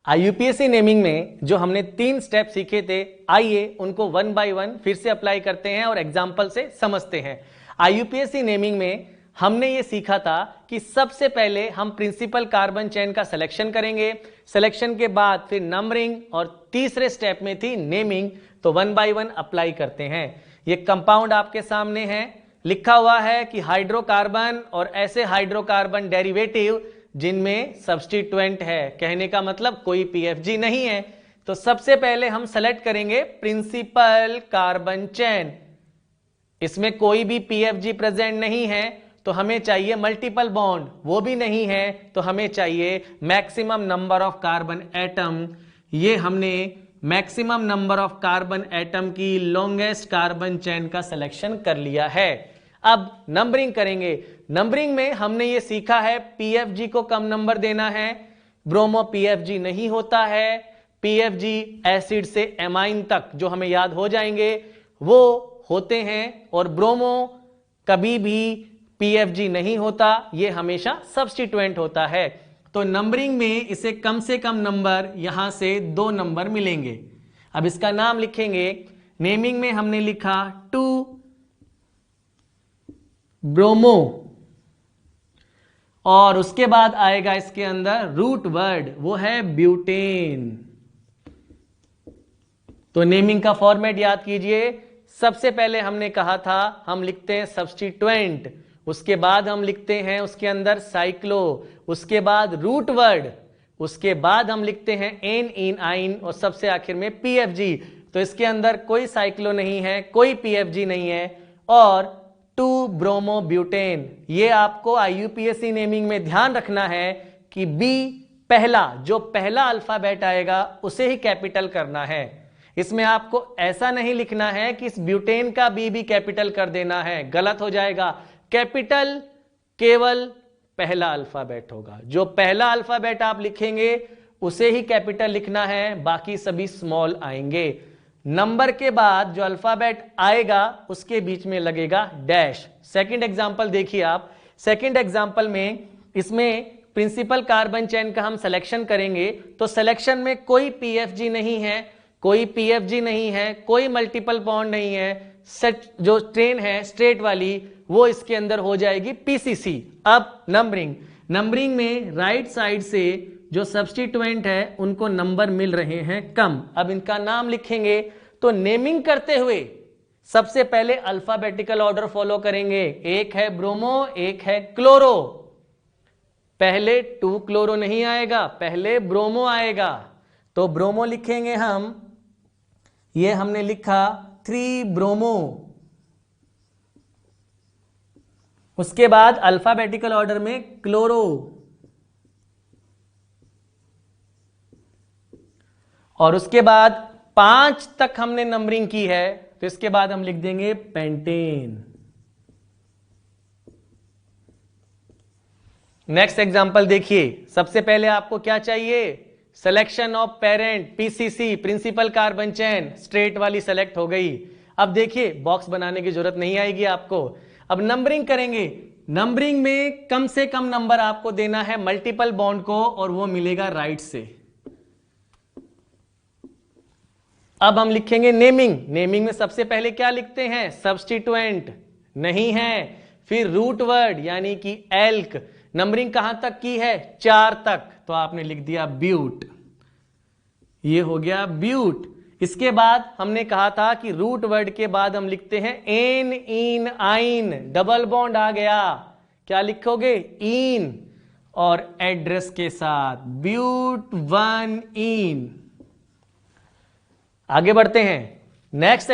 IUPAC naming में जो हमने 3 स्टेप सीखे थे, आइए उनको वन बाय वन फिर से अप्लाई करते हैं और एग्जाम्पल से समझते हैं। IUPAC नेमिंग में हमने ये सीखा था कि सबसे पहले हम प्रिंसिपल कार्बन चेन का सिलेक्शन करेंगे, सिलेक्शन के बाद फिर नंबरिंग और तीसरे स्टेप में थी नेमिंग। तो वन बाय वन अप्लाई करते हैं। ये कंपाउंड आपके सामने है, लिखा हुआ है कि हाइड्रोकार्बन और ऐसे हाइड्रोकार्बन डेरिवेटिव जिनमें सब्स्टिट्यूएंट है, कहने का मतलब कोई PFG नहीं है। तो सबसे पहले हम सेलेक्ट करेंगे प्रिंसिपल कार्बन चेन, इसमें कोई भी PFG प्रेजेंट नहीं है तो हमें चाहिए मल्टीपल बॉन्ड, वो भी नहीं है तो हमें चाहिए maximum number of carbon atom. ये हमने maximum number of carbon atom की लॉन्गेस्ट कार्बन चेन का सिलेक्शन कर लिया है। अब नंबरिंग करेंगे। नंबरिंग में हमने ये सीखा है PFG को कम नंबर देना है, ब्रोमो PFG नहीं होता है, PFG एसिड से एमाइन तक जो हमें याद हो जाएंगे वो होते हैं, और ब्रोमो कभी भी PFG नहीं होता, ये हमेशा सब्स्टिट्यूएंट होता है। तो नंबरिंग में इसे कम से कम नंबर यहां से 2 नंबर मिलेंगे। अब इसका नाम लिखेंगे, नेमिंग में हमने लिखा 2 ब्रोमो, और उसके बाद आएगा इसके अंदर रूट वर्ड, वो है ब्यूटेन। तो नेमिंग का फॉर्मेट याद कीजिए, सबसे पहले हमने कहा था हम लिखते हैं सब्स्टिट्यूएंट, उसके बाद हम लिखते हैं उसके अंदर साइक्लो, उसके बाद रूट वर्ड, उसके बाद हम लिखते हैं एन इन आइन, और सबसे आखिर में PFG। तो इसके अंदर कोई साइक्लो नहीं है, कोई PFG नहीं है, और 2 ब्रोमो ब्यूटेन। ये आपको IUPAC नेमिंग में ध्यान रखना है कि B पहला, जो पहला अल्फाबेट आएगा उसे ही कैपिटल करना है। इसमें आपको ऐसा नहीं लिखना है कि इस ब्यूटेन का B भी कैपिटल कर देना है, गलत हो जाएगा। कैपिटल केवल पहला अल्फाबेट होगा, जो पहला अल्फाबेट आप लिखेंगे उसे ही कैपिटल लिखना है, बाकी सभी स्मॉल आएंगे। नंबर के बाद जो अल्फाबेट आएगा उसके बीच में लगेगा डैश। सेकंड एग्जांपल देखिए आप, सेकंड एग्जांपल में इसमें प्रिंसिपल कार्बन चेन का हम सिलेक्शन करेंगे, तो सिलेक्शन में कोई PFG नहीं है, कोई PFG नहीं है, कोई मल्टीपल बॉन्ड नहीं है, सेट जो ट्रेन है स्ट्रेट वाली वो इसके अंदर हो जाएगी PCC। अब नंबरिंग में राइट साइड से जो सब्स्टिट्यूएंट है उनको नंबर मिल रहे हैं कम। अब इनका नाम लिखेंगे, तो नेमिंग करते हुए सबसे पहले अल्फाबेटिकल ऑर्डर फॉलो करेंगे। एक है ब्रोमो, एक है क्लोरो, पहले 2 क्लोरो नहीं आएगा, पहले ब्रोमो आएगा। तो ब्रोमो लिखेंगे हम, ये हमने लिखा 3 ब्रोमो। उसके बाद अल्फाबेटिकल ऑर्डर में क्लोरो, और उसके बाद 5 तक हमने नंबरिंग की है, तो इसके बाद हम लिख देंगे पेंटेन। नेक्स्ट एग्जांपल देखिए, सबसे पहले आपको क्या चाहिए, selection of parent PCC principal carbon chain, straight वाली सेलेक्ट हो गई। अब देखिए बॉक्स बनाने की जरूरत नहीं आएगी आपको। अब नंबरिंग करेंगे, नंबरिंग में कम से कम नंबर आपको देना है मल्टीपल बॉन्ड को, और वो मिलेगा राइट से। अब हम लिखेंगे नेमिंग में सबसे पहले क्या लिखते हैं, सब्स्टिट्यूएंट नहीं है, फिर रूट वर्ड यानी कि एल्क। नंबरिंग कहां तक की है, 4 तक, तो आपने लिख दिया ब्यूट, ये हो गया ब्यूट। इसके बाद हमने कहा था कि रूट वर्ड के बाद हम लिखते हैं एन इन आइन, डबल बॉन्ड आ गया, क्या लिखोगे इन, और एड्रेस के साथ ब्यूट 1 इन। आगे बढ़ते हैं, नेक्स्ट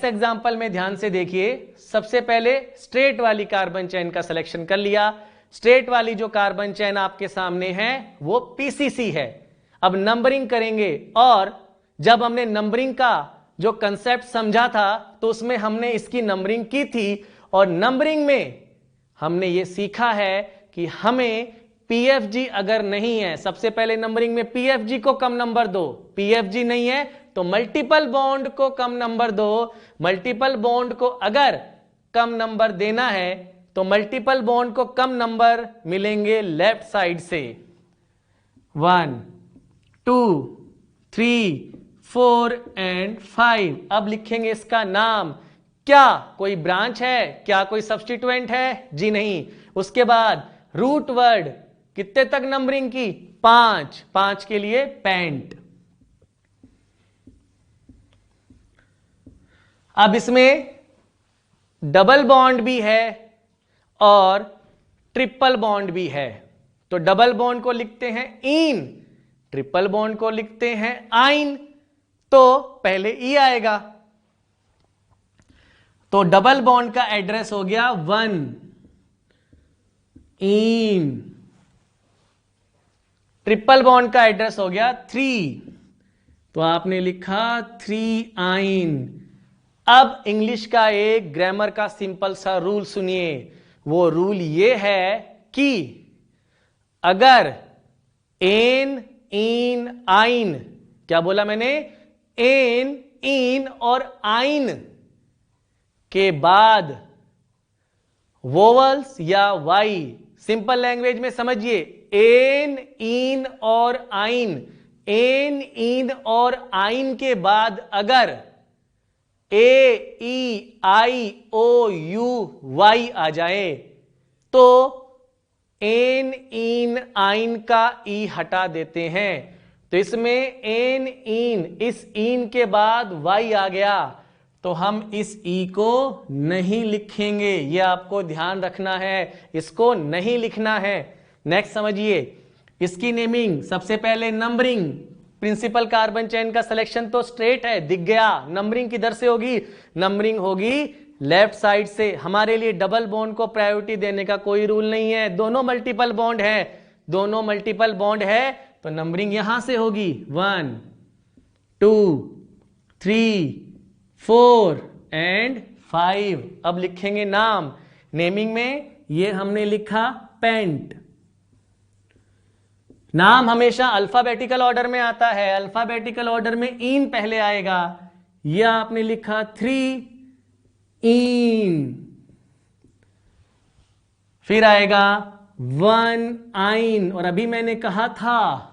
एग्जांपल में ध्यान से देखिए। सबसे पहले स्ट्रेट वाली कार्बन चेन का सिलेक्शन कर लिया, स्ट्रेट वाली जो कार्बन चेन आपके सामने है वो PCC है। अब नंबरिंग करेंगे, और जब हमने नंबरिंग का जो कंसेप्ट समझा था तो उसमें हमने इसकी नंबरिंग की थी, और नंबरिंग में हमने ये सीखा है कि हमें PFG अगर नहीं है, सबसे पहले नंबरिंग में PFG को कम नंबर दो, PFG नहीं है तो मल्टीपल बॉन्ड को कम नंबर दो। मल्टीपल बॉन्ड को अगर कम नंबर देना है तो मल्टीपल बॉन्ड को कम नंबर मिलेंगे लेफ्ट साइड से, 1 2, 3, 4 एंड 5। अब लिखेंगे इसका नाम। क्या कोई ब्रांच है? क्या कोई सब्स्टिट्यूएंट है? जी नहीं। उसके बाद रूट वर्ड, कितने तक नंबरिंग की? 5। 5 के लिए पैंट। अब इसमें डबल बॉन्ड भी है और ट्रिपल बॉन्ड भी है। तो डबल बॉन्ड को लिखते हैं इन, ट्रिपल बॉन्ड को लिखते हैं आइन। तो पहले ई आएगा। तो डबल बॉन्ड का एड्रेस हो गया 1 इन, ट्रिपल बॉन्ड का एड्रेस हो गया 3। तो आपने लिखा 3 आइन। अब इंग्लिश का एक ग्रामर का सिंपल सा रूल सुनिए। वो रूल ये है कि अगर एन, इन, आइन, क्या बोला मैंने? एन, इन और आइन के बाद वोवल्स या वाई, सिंपल लैंग्वेज में समझिए, एन, इन और आइन, एन, इन और आइन के बाद अगर ए, ई, आई, ओ, यू, वाई आ जाए तो एन, इन, आइन का ई हटा देते हैं। तो इसमें एन, इन, इस इन के बाद वाई आ गया तो हम इस ई को नहीं लिखेंगे। ये आपको ध्यान रखना है, इसको नहीं लिखना है। नेक्स्ट समझिए इसकी नेमिंग। सबसे पहले नंबरिंग। प्रिंसिपल कार्बन चेन का सिलेक्शन तो स्ट्रेट है, दिख गया। नंबरिंग किधर से होगी? नंबरिंग होगी लेफ्ट साइड से। हमारे लिए डबल बॉन्ड को प्रायोरिटी देने का कोई रूल नहीं है। दोनों मल्टीपल बॉन्ड है, दोनों मल्टीपल बॉन्ड है तो नंबरिंग यहां से होगी 1, 2, 3, 4 एंड 5। अब लिखेंगे नाम। नेमिंग में ये हमने लिखा पेंट। नाम हमेशा अल्फाबेटिकल ऑर्डर में आता है। अल्फाबेटिकल ऑर्डर में इन पहले आएगा। यह आपने लिखा 3 इन, फिर आएगा 1 आइन। और अभी मैंने कहा था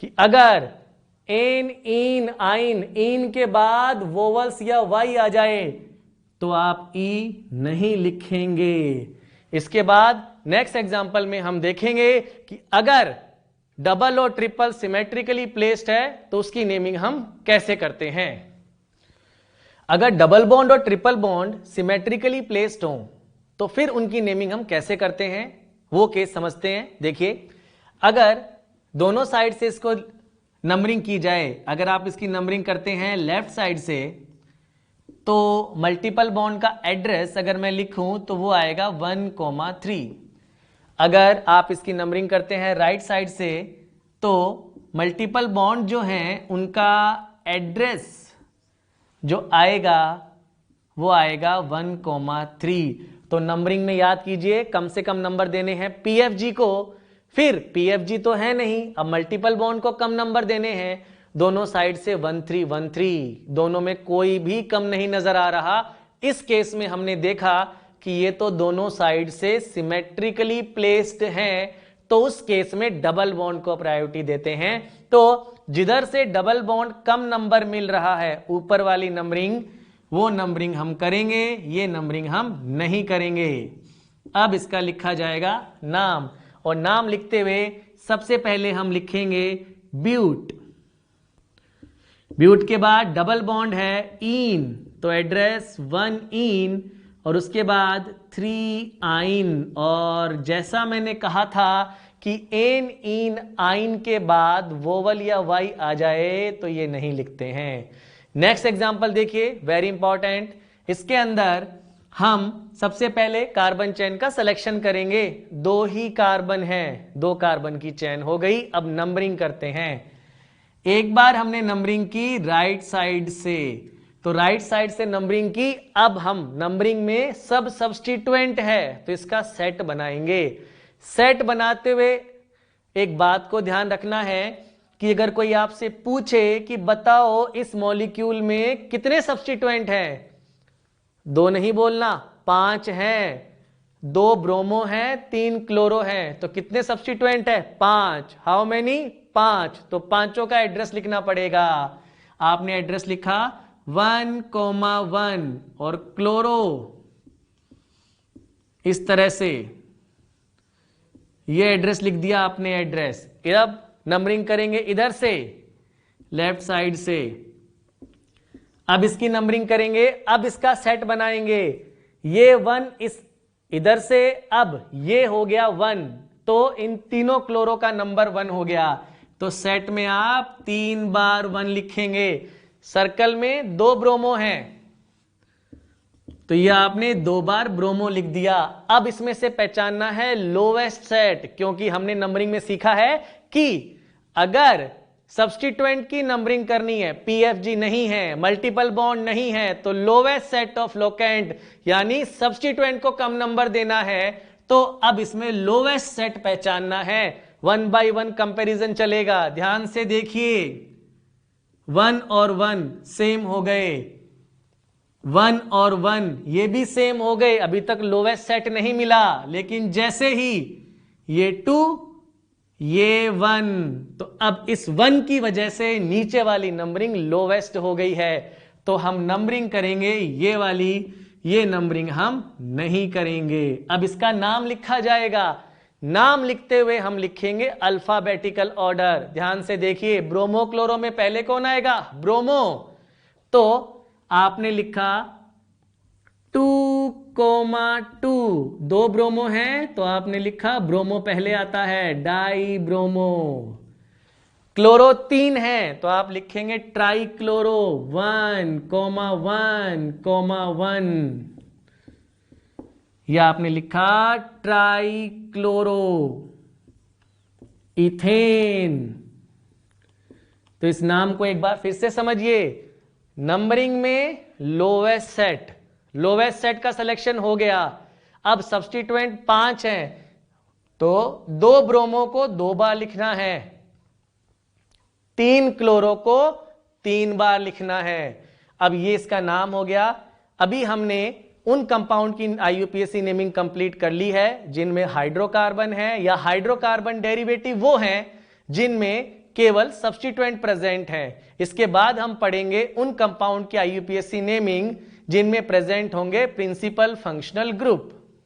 कि अगर एन, इन, आइन, इन के बाद वोवल्स या वाई आ जाए तो आप ई नहीं लिखेंगे। इसके बाद नेक्स्ट एग्जांपल में हम देखेंगे कि अगर डबल और ट्रिपल सिमेट्रिकली प्लेस्ड है तो उसकी नेमिंग हम कैसे करते हैं। अगर डबल बॉन्ड और ट्रिपल बॉन्ड सिमेट्रिकली प्लेस्ड हो तो फिर उनकी नेमिंग हम कैसे करते हैं, वो केस समझते हैं। देखिए, अगर दोनों साइड से इसको नंबरिंग की जाए, अगर आप इसकी नंबरिंग करते हैं लेफ्ट साइड से तो मल्टीपल बॉन्ड का एड्रेस अगर मैं लिखूं तो वो आएगा 1,3। अगर आप इसकी नंबरिंग करते हैं राइट साइड से तो मल्टीपल बॉन्ड जो हैं उनका एड्रेस जो आएगा वो आएगा 1,3। तो नंबरिंग में याद कीजिए कम से कम नंबर देने हैं पीएफजी को। फिर पीएफजी तो है नहीं, अब मल्टीपल बॉन्ड को कम नंबर देने हैं। दोनों साइड से 1, 3, 1, 3, दोनों में कोई भी कम नहीं नजर आ रहा। इस केस में हमने देखा कि ये तो दोनों साइड से सिमेट्रिकली प्लेस्ड हैं, तो उस केस में डबल बॉन्ड को प्रायोरिटी देते हैं। तो जिधर से डबल बॉन्ड कम नंबर मिल रहा है ऊपर वाली नंबरिंग, वो नंबरिंग हम करेंगे, ये नंबरिंग हम नहीं करेंगे। अब इसका लिखा जाएगा नाम। और नाम लिखते हुए सबसे पहले हम लिखेंगे ब्यूट। ब्यूट के बाद डबल बॉन्ड है इन, तो एड्रेस 1 इन और उसके बाद 3 आइन। और जैसा मैंने कहा था कि एन, इन, आइन के बाद वोवल या वाई आ जाए तो ये नहीं लिखते हैं। नेक्स्ट एग्जांपल देखिए, वेरी इंपॉर्टेंट। इसके अंदर हम सबसे पहले कार्बन चेन का सिलेक्शन करेंगे। 2 ही कार्बन है, 2 कार्बन की चेन हो गई। अब नंबरिंग करते हैं। एक बार हमने नंबरिंग की राइट साइड से, तो राइट साइड से नंबरिंग की। अब हम नंबरिंग में सब सब्स्टिट्यूएंट है तो इसका सेट बनाएंगे। सेट बनाते हुए एक बात को ध्यान रखना है कि अगर कोई आपसे पूछे कि बताओ इस मॉलिक्यूल में कितने सब्स्टिट्यूएंट हैं, 2 नहीं बोलना, 5 हैं। 2 ब्रोमो हैं, 3 क्लोरो हैं, तो कितने सब्स्टिट्यूएंट है? 5। How many? 5। तो पांचों का एड्रेस लिखना पड़ेगा। आपने एड्रेस लिखा 1,1 और क्लोरो इस तरह से ये एड्रेस लिख दिया आपने एड्रेस। अब नंबरिंग करेंगे इधर से, लेफ्ट साइड से। अब इसकी नंबरिंग करेंगे, अब इसका सेट बनाएंगे। ये 1 इस इधर से, अब ये हो गया 1, तो इन तीनों क्लोरो का नंबर 1 हो गया। तो सेट में आप 3 बार 1 लिखेंगे। सर्कल में 2 ब्रोमो हैं, तो ये आपने 2 बार ब्रोमो लिख दिया। अब इसमें से पहचानना है लोवेस्ट सेट, क्योंकि हमने नंबरिंग में सीखा है कि अगर सब्स्टिट्यूएंट की नंबरिंग करनी है, पीएफजी नहीं है, मल्टीपल बॉन्ड नहीं है, तो लोवेस्ट सेट ऑफ लोकेंट यानी सब्स्टिट्यूएंट को कम नंबर देना है। तो अब इसमें लोवेस्ट सेट पहचानना है। 1 बाय 1 कंपैरिजन चलेगा। ध्यान से देखिए, 1 और 1 सेम हो गए, 1 और 1 ये भी सेम हो गए। अभी तक लोवेस्ट सेट नहीं मिला, लेकिन जैसे ही ये 2 ये 1, तो अब इस 1 की वजह से नीचे वाली नंबरिंग लोवेस्ट हो गई है। तो हम नंबरिंग करेंगे ये वाली, ये नंबरिंग हम नहीं करेंगे। अब इसका नाम लिखा जाएगा। नाम लिखते हुए हम लिखेंगे अल्फाबेटिकल ऑर्डर। ध्यान से देखिए, ब्रोमो क्लोरो में पहले कौन आएगा? ब्रोमो। तो आपने लिखा 2,2, 2 ब्रोमो हैं, तो आपने लिखा ब्रोमो पहले आता है, डाई ब्रोमो। क्लोरो 3 है, तो आप लिखेंगे ट्राई क्लोरो, 1,1,1 या आपने लिखा ट्राई क्लोरो इथेन। तो इस नाम को एक बार फिर से समझिए। नंबरिंग में लोवेस्ट सेट का सिलेक्शन हो गया। अब सब्स्टिट्यूएंट 5 हैं, तो 2 ब्रोमो को 2 बार लिखना है, 3 क्लोरो को 3 बार लिखना है। अब ये इसका नाम हो गया। अभी हमने उन कंपाउंड की आईयूपीएसी नेमिंग कंप्लीट कर ली है जिनमें हाइड्रोकार्बन है या हाइड्रोकार्बन डेरिवेटिव वो हैं जिनमें केवल सब्स्टिट्यूएंट प्रेजेंट है। इसके बाद हम पढ़ेंगे उन कंपाउंड की आईयूपीएसी नेमिंग जिनमें प्रेजेंट होंगे प्रिंसिपल फंक्शनल ग्रुप।